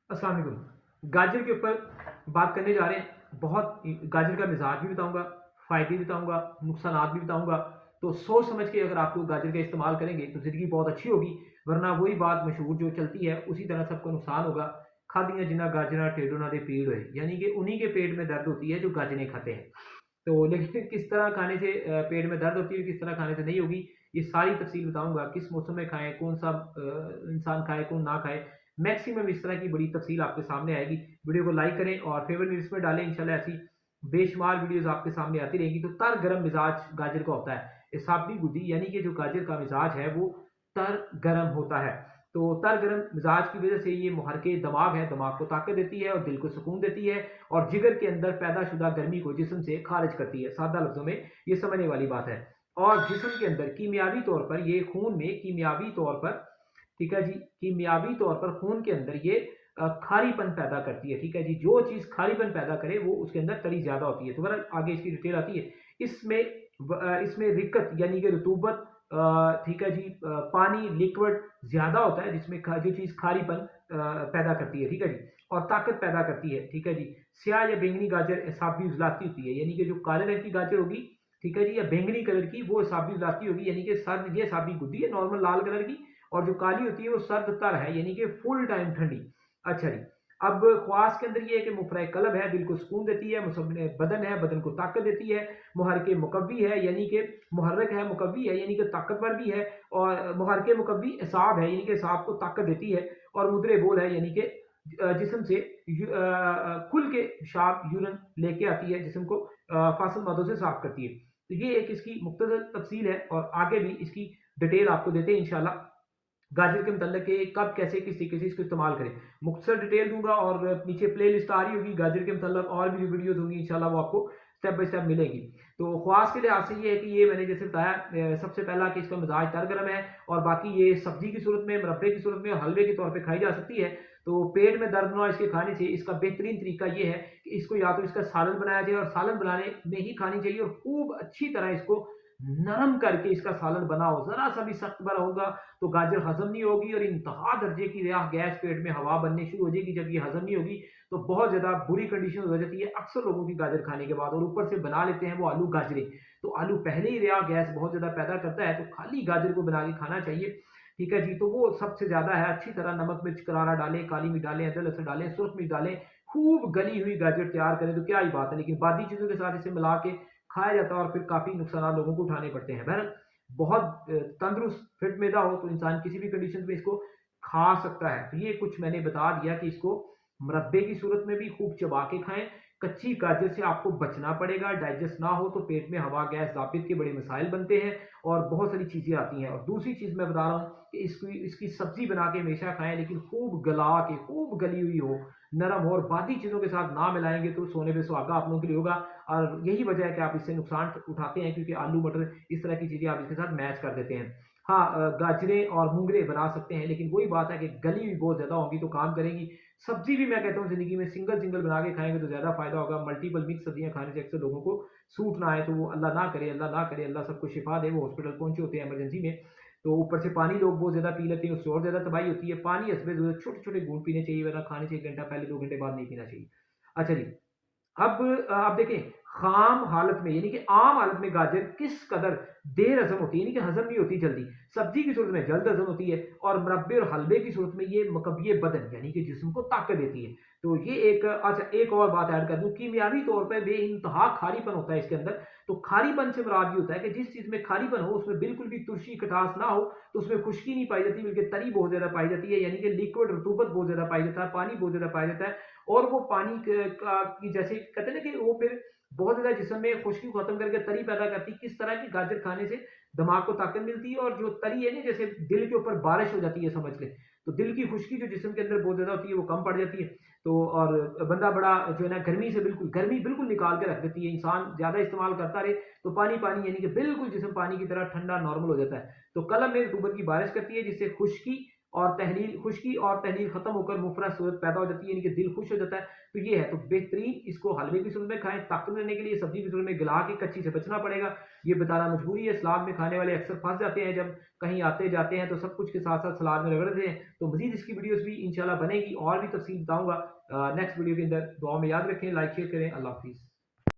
अस्सलाम वालेकुम। गाजर के ऊपर बात करने जा रहे हैं। बहुत गाजर का मिज़ाज भी बताऊँगा, फ़ायदे भी बताऊँगा, नुकसानात भी बताऊँगा। तो सोच समझ के अगर आप लोग गाजर का इस्तेमाल करेंगे तो ज़िंदगी बहुत अच्छी होगी, वरना वही बात मशहूर जो चलती है उसी तरह सबको नुकसान होगा। खादियाँ जिन्हां गाजरां टेढ़ों नां दे पीड़ होए, यानी कि उन्हीं के पेट में दर्द होती है जो गाजरें खाते हैं। तो लेकिन किस तरह खाने से पेट में दर्द होती है, किस तरह खाने से नहीं होगी, ये सारी तफ़सील बताऊँगा। किस मौसम में खाएँ, कौन-सा इंसान खाए, कौन ना खाए। मैक्सिमम इस तरह की बड़ी तफ़सील आपके सामने आएगी। वीडियो को लाइक करें और फेवरेट लिस्ट में डालें। इंशाल्लाह ऐसी बेशुमार वीडियोज़ आपके सामने आती रहेंगी। तो तर गरम मिज़ाज गाजर का होता है। एसाबी गुद्दी यानी कि जो गाजर का मिज़ाज है वो तर गरम होता है। तो तर गरम मिज़ाज की वज़ह से ये मुहर्रिक दिमाग है, दिमाग को ताकत देती है और दिल को सुकून देती है और जिगर के अंदर पैदाशुदा गर्मी को जिस्म से खारिज करती है। सादा लफ्ज़ों में ये समझने वाली बात है। और जिस्म के अंदर कीमियावी तौर पर ये खून में कीमियावी तौर पर, ठीक है जी, कीमियावी तौर पर खून के अंदर ये खारीपन पैदा करती है, ठीक है जी। जो चीज़ खारीपन पैदा करे वो उसके अंदर तरी ज़्यादा होती है। तो बहरहाल आगे इसकी डिटेल आती है। इसमें इसमें रिक्कत यानी कि रतूबत, ठीक है जी, पानी लिक्विड ज़्यादा होता है जिसमें जो चीज़ खारीपन पैदा करती है, ठीक है जी, और ताकत पैदा करती है, ठीक है जी। स्याह या बैंगनी गाजर एसाबी उजलाती होती है, यानी कि जो काले रंग की गाजर होगी, ठीक है जी, या बैंगनी कलर की, वो एसाबी उजलाती होगी, यानी कि सर्द, ये एसाबी गुद्दी है नॉर्मल लाल कलर की। और जो काली होती है वो सर्द तर है, यानी कि फुल टाइम ठंडी। अच्छा जी। अब ख्वास के अंदर ये है कि मुफरह कलब है, दिल को सुकून देती है, मुसब्बिन बदन है, बदन को ताकत देती है, मुहर्रिक मुकव्वी है, यानी कि मुहर्रिक है, मुकव्वी है, यानी कि ताकतवर भी है, और मुहर्रिक मुकव्वी एसाब है, यानी कि एसाब को ताकत देती है, और मुदरे बोल है, यानी कि जिस्म से खुल के पेशाब यूरिन लेके आती है, जिस्म को फासिल मदों से साफ करती है। तो ये एक इसकी मुख्तसर तफसील है और आगे भी इसकी डिटेल आपको देते हैं इंशाल्लाह। गाजर के मतलब कि कब कैसे किस तरीके से इसको इस्तेमाल करें, मुख्तसर डिटेल दूंगा और नीचे प्ले लिस्ट आ रही होगी गाजर के मतलब और भी वीडियोज़ होंगी इंशाल्लाह, वो आपको स्टेप बाय स्टेप मिलेगी। तो ख्वास के लिहाज से ये है कि ये मैंने जैसे बताया, सबसे पहला कि इसका मिजाज तर गर्म है, और बाकी ये सब्जी की सूरत में, मुरब्बे की सूरत में और हलवे के तौर पे खाई जा सकती है। तो पेट में दर्द ना हो इसके खाने से, इसका बेहतरीन तरीका ये है कि इसको या तो इसका सालन बनाया जाए, और सालन बनाने में ही खानी चाहिए, और खूब अच्छी तरह इसको नरम करके इसका सालन बनाओ। ज़रा सा भी सख्त बना होगा तो गाजर हज़म नहीं होगी, और इंतहा दर्जे की रियाह गैस पेट में हवा बननी शुरू हो जाएगी। जब ये हज़म नहीं होगी तो बहुत ज़्यादा बुरी कंडीशन हो जाती है अक्सर लोगों की गाजर खाने के बाद, और ऊपर से बना लेते हैं वो आलू गाजरें। तो आलू पहले ही रियाह गैस बहुत ज़्यादा पैदा करता है, तो खाली गाजर को बना के खाना चाहिए, ठीक है जी। तो वो सबसे ज़्यादा है, अच्छी तरह नमक मिर्च करारा डालें, काली मिर्च डालें, अदरक लहसुन डालें, सुर्ख मिर्च डालें, खूब गली हुई गाजर तैयार करें तो क्या ही बात है। लेकिन बाकी चीज़ों के साथ इसे मिला के खाया जाता है और फिर काफ़ी नुकसान लोगों को उठाने पड़ते हैं। बहरहाल बहुत तंदुरुस्त फिट मैदा हो तो इंसान किसी भी कंडीशन में इसको खा सकता है। तो ये कुछ मैंने बता दिया कि इसको मुरब्बे की सूरत में भी खूब चबा के खाएँ। कच्ची गाजर से आपको बचना पड़ेगा, डाइजेस्ट ना हो तो पेट में हवा, गैस, दापित के बड़े मसाइल बनते हैं और बहुत सारी चीज़ें आती हैं। और दूसरी चीज़ मैं बता रहा हूँ कि इसकी इसकी सब्ज़ी बना के हमेशा खाएँ, लेकिन खूब गला के, खूब गली हुई हो, नरम हो, और बाकी चीज़ों के साथ ना मिलाएँगे तो सोने पे सुहागा आप लोगों के लिए होगा। और यही वजह है कि आप इससे नुकसान उठाते हैं, क्योंकि आलू मटर इस तरह की चीज़ें आप इसके साथ मैच कर देते हैं। हाँ, गाजरें और मूंगरे बना सकते हैं, लेकिन वही बात है कि गली हुई बहुत ज़्यादा होंगी तो काम करेंगी। सब्ज़ी भी मैं कहता हूँ ज़िंदगी में सिंगल-सिंगल बना के खाएँगे तो ज़्यादा फ़ायदा होगा। मल्टीपल मिक्स सब्ज़ियाँ खाने से अक्सर लोगों को सूट ना आए, तो वो अल्लाह ना करे, अल्लाह ना करे, अल्लाह सबको शिफ़ा दे, वो हॉस्पिटल पहुँचे होते हैं इमरजेंसी में। तो ऊपर से पानी लोग बहुत ज़्यादा पी लेते हैं, उससे और ज़्यादा तबाही होती है। पानी हस्बे ज़रूरत छोटे-छोटे घूँट पीने चाहिए, वरना खाने से 1 घंटा पहले, 2 घंटे बाद नहीं पीना चाहिए। अच्छा जी। अब आप देखें, ख़ाम हालत में यानी कि आम हालत में गाजर किस कदर देर हज़म होती है, यानी कि हज़म नहीं होती जल्दी। सब्ज़ी की सूरत में जल्द हज़म होती है, और मुरब्बे और हलवे की सूरत में ये मकव्विए बदन यानी कि जिस्म को ताकत देती है। तो ये एक, अच्छा एक और बात ऐड कर दूँ, कीमियावी तौर पे बेइंतहा खारीपन होता है इसके अंदर। तो खारीपन से मुराद ये होता है कि जिस चीज़ में खारीपन हो उसमें बिल्कुल भी तुरशी खटास ना हो, तो उसमें खुश्की नहीं पाई जाती, बल्कि तरी बहुत ज़्यादा पाई जाती है, यानी कि लिक्विड रतूबत बहुत ज़्यादा पाया जाता है, पानी बहुत ज़्यादा पाया जाता है। और वो पानी की जैसे कहते हैं ना कि वो फिर बहुत ज़्यादा जिस्म में खुश्की को खत्म करके तरी पैदा करती है। किस तरह की गाजर खाने से दिमाग को ताकत मिलती है, और जो तरी है ना, जैसे दिल के ऊपर बारिश हो जाती है समझ लें, तो दिल की खुश्की जो जिस्म के अंदर बहुत ज़्यादा होती है वो कम पड़ जाती है। तो और बंदा बड़ा जो है ना, गर्मी बिल्कुल निकाल के रख देती है। इंसान ज़्यादा इस्तेमाल करता रहे तो पानी यानी कि बिल्कुल जिस्म पानी की तरह ठंडा नॉर्मल हो जाता है। तो कलम में रतूबत की बारिश करती है, जिससे खुश्की और तहलील खुश्की और तहलील खत्म होकर मुफरा सूरत पैदा हो जाती है, यानी कि दिल खुश हो जाता है। तो ये है, तो बेहतरीन इसको हलवे की सूरत में खाएं, ताकत लेने के लिए सब्जी की सूरत में गला के कच्ची से बचना पड़ेगा, ये बताना मजबूरी है। सलाद में खाने वाले अक्सर फंस जाते हैं, जब कहीं आते जाते हैं तो सब कुछ के साथ साथ सलाद में रगड़ देते हैं। तो मजीद इसकी वीडियोस भी इंशाल्लाह बनेगी और भी तफसील बताऊंगा नेक्स्ट वीडियो के अंदर। दुआ में याद रखें, लाइक शेयर करें। अल्लाह हाफिज़।